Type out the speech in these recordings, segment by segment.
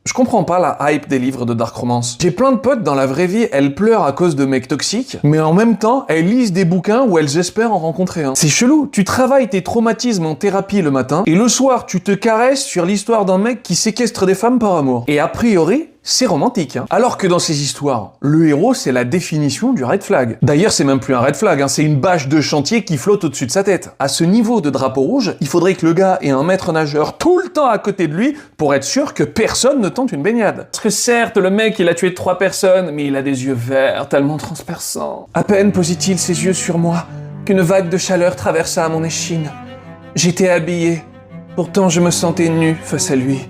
Je comprends pas la hype des livres de dark romance. J'ai plein de potes dans la vraie vie, elles pleurent à cause de mecs toxiques, mais en même temps, elles lisent des bouquins où elles espèrent en rencontrer un. C'est chelou, tu travailles tes traumatismes en thérapie le matin, et le soir, tu te caresses sur l'histoire d'un mec qui séquestre des femmes par amour. Et a priori, c'est romantique, hein. Alors que dans ces histoires, le héros, c'est la définition du red flag. D'ailleurs, c'est même plus un red flag, hein, c'est une bâche de chantier qui flotte au-dessus de sa tête. À ce niveau de drapeau rouge, il faudrait que le gars ait un maître nageur tout le temps à côté de lui pour être sûr que personne ne tente une baignade. Parce que certes, le mec, il a tué 3 personnes, mais il a des yeux verts tellement transperçants. À peine posait-il ses yeux sur moi qu'une vague de chaleur traversa mon échine. J'étais habillé, pourtant je me sentais nu face à lui.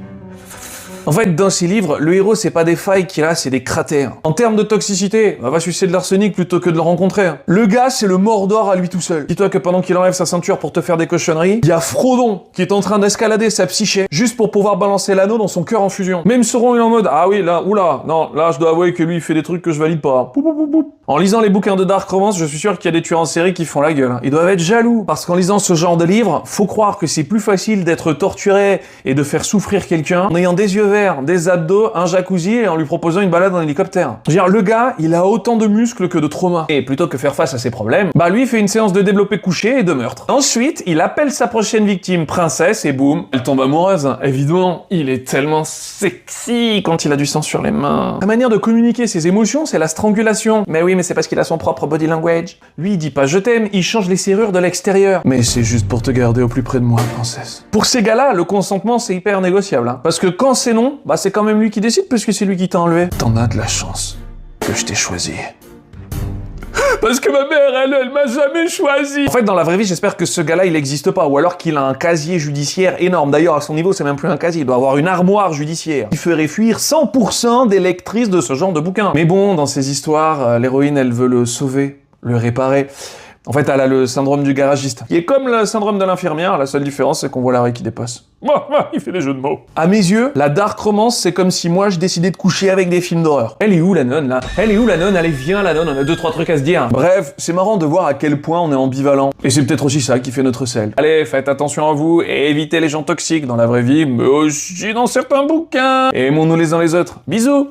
En fait, dans ces livres, le héros, c'est pas des failles qu'il a, c'est des cratères. En termes de toxicité, va sucer de l'arsenic plutôt que de le rencontrer. Le gars, c'est le Mordor à lui tout seul. Dis-toi que pendant qu'il enlève sa ceinture pour te faire des cochonneries, il y a Frodon qui est en train d'escalader sa psyché juste pour pouvoir balancer l'anneau dans son cœur en fusion. Même Sauron, il est en mode, ah oui, là, oula, non, là, je dois avouer que lui, il fait des trucs que je valide pas. Pou, pou, pou, pou. En lisant les bouquins de dark romance, je suis sûr qu'il y a des tueurs en série qui font la gueule. Ils doivent être jaloux, parce qu'en lisant ce genre de livre, faut croire que c'est plus facile d'être torturé et de faire souffrir quelqu'un en ayant des yeux verts, des abdos, un jacuzzi et en lui proposant une balade en hélicoptère. Je veux dire, le gars, il a autant de muscles que de traumas. Et plutôt que faire face à ses problèmes, bah lui, il fait une séance de développé couché et de meurtre. Ensuite, il appelle sa prochaine victime, princesse, et boum, elle tombe amoureuse. Évidemment, il est tellement sexy quand il a du sang sur les mains. La manière de communiquer ses émotions, c'est la strangulation. Mais oui, mais c'est parce qu'il a son propre body language. Lui, il dit pas je t'aime, il change les serrures de l'extérieur. Mais c'est juste pour te garder au plus près de moi, princesse. Pour ces gars-là, le consentement, c'est hyper négociable, hein. Parce que quand c'est non, bah c'est quand même lui qui décide puisque c'est lui qui t'a enlevé. T'en as de la chance que je t'ai choisi. Parce que ma mère, elle m'a jamais choisi. En fait, dans la vraie vie, j'espère que ce gars-là, il existe pas. Ou alors qu'il a un casier judiciaire énorme. D'ailleurs, à son niveau, c'est même plus un casier. Il doit avoir une armoire judiciaire. Il ferait fuir 100% des lectrices de ce genre de bouquin. Mais bon, dans ces histoires, l'héroïne, elle veut le sauver, le réparer. En fait, elle a le syndrome du garagiste. Qui est comme le syndrome de l'infirmière, la seule différence, c'est qu'on voit l'arrêt qui dépasse. Il fait des jeux de mots. À mes yeux, la dark romance, c'est comme si moi, je décidais de coucher avec des films d'horreur. Elle est où, la nonne, là? Elle est où, la nonne? Allez, viens, la nonne, on a 2-3 trucs à se dire. Bref, c'est marrant de voir à quel point on est ambivalent. Et c'est peut-être aussi ça qui fait notre sel. Allez, faites attention à vous et évitez les gens toxiques dans la vraie vie, mais aussi dans certains bouquins. Et aimons-nous les uns les autres. Bisous!